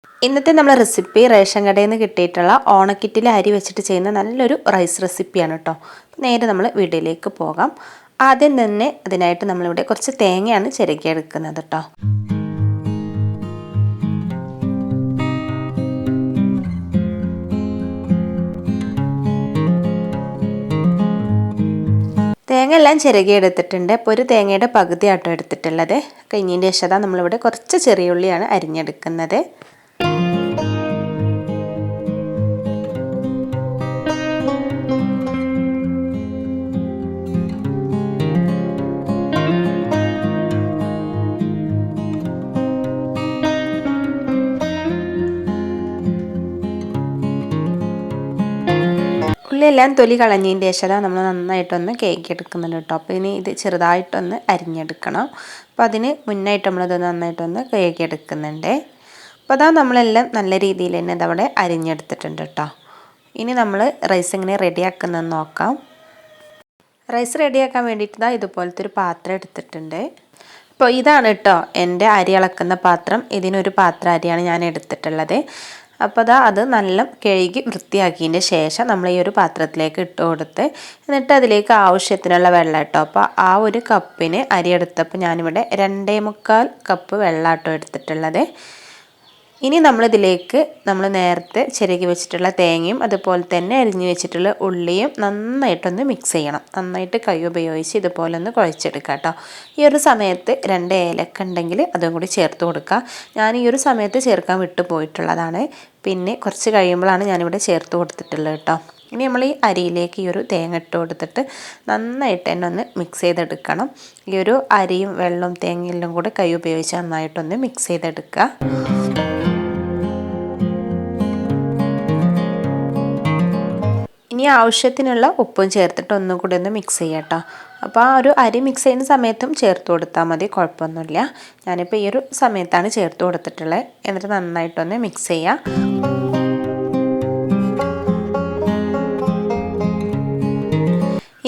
ഇന്നത്തെ നമ്മുടെ recipe ration കടയിൽ നിന്ന് കിട്ടിയിട്ടുള്ള ഓണക്കിറ്റിൽ അരി വെച്ചിട്ട് ചെയ്യുന്ന നല്ലൊരു റൈസ് റെസിപ്പിയാണ് കേട്ടോ. നേരെ നമ്മൾ വീഡിയോയിലേക്ക് പോകാം. ആദ്യം തന്നെ അതിനായിട്ട് നമ്മളിവിടെ കുറച്ച് തേങ്ങയാണ് ചിരകിയെടുക്കുന്നത് കേട്ടോ. തേങ്ങ എല്ലാം ചിരകി എടുത്തിട്ടുണ്ട്. അപ്പോൾ ഒരു തേങ്ങയുടെ പകുതി ആട്ടോ എടുത്തിട്ടുള്ളത്. കഴിഞ്ഞതിൻ്റെ ശേഷം നമ്മളിവിടെ കുറച്ച് ചെറിയ ഉള്ളിയാണ് അരിഞ്ഞെടുക്കുന്നത്. ഉള്ളിയെല്ലാം തൊലി കളഞ്ഞതിൻ്റെ ശേഷം നമ്മൾ നന്നായിട്ടൊന്ന് കേക്ക് എടുക്കുന്നുണ്ട് കേട്ടോ. അപ്പോൾ ഇനി ഇത് ചെറുതായിട്ടൊന്ന് അരിഞ്ഞെടുക്കണം. അപ്പോൾ അതിന് മുന്നായിട്ട് നമ്മളിത് നന്നായിട്ടൊന്ന് കേക്ക് എടുക്കുന്നുണ്ട്. അപ്പോൾ അതാ നമ്മളെല്ലാം നല്ല രീതിയിൽ തന്നെ ഇതവിടെ അരിഞ്ഞെടുത്തിട്ടുണ്ട് കേട്ടോ. ഇനി നമ്മൾ റൈസ് എങ്ങനെ റെഡിയാക്കുന്നതെന്ന് നോക്കാം. റൈസ് റെഡിയാക്കാൻ വേണ്ടിയിട്ട് ഇതുപോലത്തെ ഒരു പാത്രം എടുത്തിട്ടുണ്ട്. അപ്പോൾ ഇതാണ് കേട്ടോ എൻ്റെ അരി അളക്കുന്ന പാത്രം. ഇതിനൊരു പാത്രം അരിയാണ് ഞാൻ എടുത്തിട്ടുള്ളത്. അപ്പോൾ അത് നല്ല കഴുകി വൃത്തിയാക്കിയതിൻ്റെ ശേഷം നമ്മൾ ഈ ഒരു പാത്രത്തിലേക്ക് ഇട്ട് കൊടുത്ത് എന്നിട്ട് അതിലേക്ക് ആവശ്യത്തിനുള്ള വെള്ളം കേട്ടോ. അപ്പോൾ ആ ഒരു കപ്പിന് അരി എടുത്തപ്പോൾ ഞാനിവിടെ 2.25 കപ്പ് വെള്ളമാട്ടോ എടുത്തിട്ടുള്ളത്. ഇനി നമ്മളിതിലേക്ക് നമ്മൾ നേരത്തെ ചിരകി വെച്ചിട്ടുള്ള തേങ്ങയും അതുപോലെ തന്നെ അരിഞ്ഞു വെച്ചിട്ടുള്ള ഉള്ളിയും നന്നായിട്ടൊന്ന് മിക്സ് ചെയ്യണം. നന്നായിട്ട് കൈ ഉപയോഗിച്ച് ഇതുപോലെ ഒന്ന് കുഴച്ചെടുക്കുക കേട്ടോ. ഈ ഒരു സമയത്ത് 2 ഏലക്ക ഉണ്ടെങ്കിൽ അതും കൂടി ചേർത്ത് കൊടുക്കുക. ഞാൻ ഈ ഒരു സമയത്ത് ചേർക്കാൻ വിട്ടു പോയിട്ടുള്ളതാണ്. പിന്നെ കുറച്ച് കഴിയുമ്പോഴാണ് ഞാനിവിടെ ചേർത്ത് കൊടുത്തിട്ടുള്ളത് കേട്ടോ. ഇനി നമ്മൾ ഈ അരിയിലേക്ക് ഈ ഒരു തേങ്ങ ഇട്ട് കൊടുത്തിട്ട് നന്നായിട്ട് തന്നെ ഒന്ന് മിക്സ് ചെയ്തെടുക്കണം. ഈ ഒരു അരിയും വെള്ളവും തേങ്ങയെല്ലാം കൂടെ കൈ ഉപയോഗിച്ച് നന്നായിട്ടൊന്ന് മിക്സ് ചെയ്തെടുക്കുക. ഇനി ആവശ്യത്തിനുള്ള ഉപ്പും ചേർത്തിട്ട് ഒന്നും കൂടി ഒന്ന് മിക്സ് ചെയ്യാം കേട്ടോ. അപ്പോൾ ആ ഒരു അരി മിക്സ് ചെയ്യുന്ന സമയത്തും ചേർത്ത് കൊടുത്താൽ മതി, കുഴപ്പമൊന്നുമില്ല. ഞാനിപ്പോൾ ഈ ഒരു സമയത്താണ് ചേർത്ത് കൊടുത്തിട്ടുള്ളത്. എന്നിട്ട് നന്നായിട്ടൊന്ന് മിക്സ് ചെയ്യാം.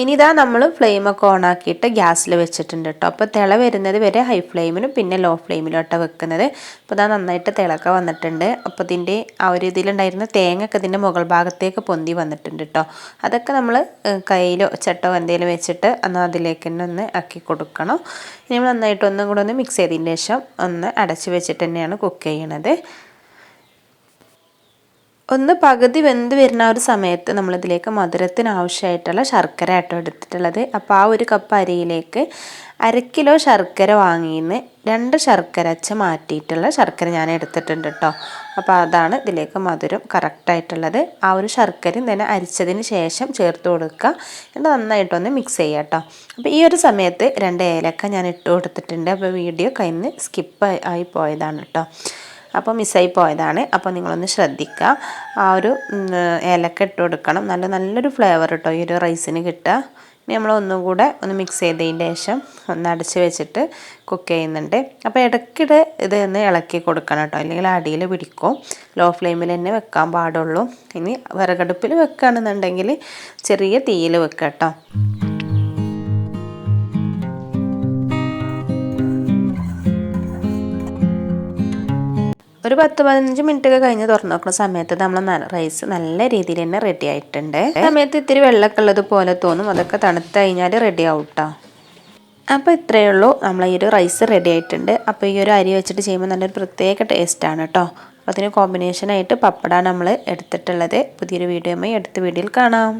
ഇനി നമ്മൾ ഫ്ലെയിമൊക്കെ ഓണാക്കിയിട്ട് ഗ്യാസിൽ വെച്ചിട്ടുണ്ട് കേട്ടോ. അപ്പോൾ തിള വരുന്നത് വരെ ഹൈ ഫ്ലെയിമിലും പിന്നെ ലോ ഫ്ലെയിമിലോട്ടാണ് വെക്കുന്നത്. അപ്പോൾ നന്നായിട്ട് തിളക്ക വന്നിട്ടുണ്ട്. അപ്പോൾ ഇതിൻ്റെ ആ ഒരു ഇതിലുണ്ടായിരുന്ന തേങ്ങയൊക്കെ ഇതിൻ്റെ മുകൾ ഭാഗത്തേക്ക് പൊന്തി വന്നിട്ടുണ്ട് കേട്ടോ. അതൊക്കെ നമ്മൾ കയ്യിലോ ചട്ടോ എന്തെങ്കിലും വെച്ചിട്ട് അതിലേക്ക് തന്നെ ഒന്ന് ആക്കി കൊടുക്കണം. ഇനി നമ്മൾ നന്നായിട്ട് ഒന്നും കൂടെ ഒന്ന് മിക്സ് ചെയ്തതിന് ശേഷം ഒന്ന് അടച്ച് വെച്ചിട്ട് തന്നെയാണ് കുക്ക് ചെയ്യണത്. ഒന്ന് പകുതി വെന്ത് വരുന്ന ഒരു സമയത്ത് നമ്മളിതിലേക്ക് മധുരത്തിന് ആവശ്യമായിട്ടുള്ള ശർക്കര ആട്ടോ എടുത്തിട്ടുള്ളത്. അപ്പോൾ ആ ഒരു കപ്പ് അരിയിലേക്ക് 1 കിലോ ശർക്കര വാങ്ങിന്ന് 2 ശർക്കര അച്ച മാറ്റിയിട്ടുള്ള ശർക്കര ഞാൻ എടുത്തിട്ടുണ്ട് കേട്ടോ. അപ്പോൾ അതാണ് ഇതിലേക്ക് മധുരം കറക്റ്റായിട്ടുള്ളത്. ആ ഒരു ശർക്കരയും തന്നെ അരിച്ചതിന് ശേഷം ചേർത്ത് കൊടുക്കുക. എന്നിട്ട് നന്നായിട്ടൊന്ന് മിക്സ് ചെയ്യുക കേട്ടോ. അപ്പോൾ ഈ ഒരു സമയത്ത് 2 ഏലക്ക ഞാൻ ഇട്ട് കൊടുത്തിട്ടുണ്ട്. അപ്പോൾ വീഡിയോ കയ്യിൽ നിന്ന് സ്കിപ്പ് ആയി പോയതാണ് കേട്ടോ. അപ്പോൾ മിസ്സായി പോയതാണ്. അപ്പോൾ നിങ്ങളൊന്ന് ശ്രദ്ധിക്കുക. ആ ഒരു ഏലക്ക ഇട്ട് കൊടുക്കണം. നല്ലൊരു ഫ്ലേവർ കേട്ടോ ഈ ഒരു റൈസിന് കിട്ടുക. ഇനി നമ്മൾ ഒന്നും കൂടെ ഒന്ന് മിക്സ് ചെയ്തതിൻ്റെ ശേഷം ഒന്ന് അടച്ച് വെച്ചിട്ട് കുക്ക് ചെയ്യുന്നുണ്ട്. അപ്പോൾ ഇടയ്ക്കിടെ ഒന്ന് ഇളക്കി കൊടുക്കണം കേട്ടോ, അല്ലെങ്കിൽ അടിയിൽ പിടിക്കും. ലോ ഫ്ലെയിമിൽ തന്നെ വെക്കാൻ പാടുള്ളൂ. ഇനി വിറകടുപ്പിൽ വെക്കുകയാണെന്നുണ്ടെങ്കിൽ ചെറിയ തീയിൽ വെക്കുക കേട്ടോ. ഒരു 10-15 മിനിറ്റ് ഒക്കെ കഴിഞ്ഞ് തുറന്നു നോക്കുന്ന സമയത്ത് നമ്മൾ റൈസ് നല്ല രീതിയിൽ തന്നെ റെഡി ആയിട്ടുണ്ട്. സമയത്ത് ഇത്തിരി വെള്ളമൊക്കെ ഉള്ളത് പോലെ തോന്നും. അതൊക്കെ തണുത്ത് കഴിഞ്ഞാൽ റെഡി ആവും കേട്ടോ. അപ്പോൾ ഇത്രയേ ഉള്ളൂ, നമ്മൾ ഈ ഒരു റൈസ് റെഡി ആയിട്ടുണ്ട്. അപ്പോൾ ഈ ഒരു അരി വെച്ചിട്ട് ചെയ്യുമ്പോൾ നല്ലൊരു പ്രത്യേക ടേസ്റ്റാണ് കേട്ടോ. അപ്പോൾ അതിന് കോമ്പിനേഷനായിട്ട് പപ്പടമാണ് നമ്മൾ എടുത്തിട്ടുള്ളത്. പുതിയൊരു വീഡിയോയുമായി അടുത്ത വീഡിയോയിൽ കാണാം.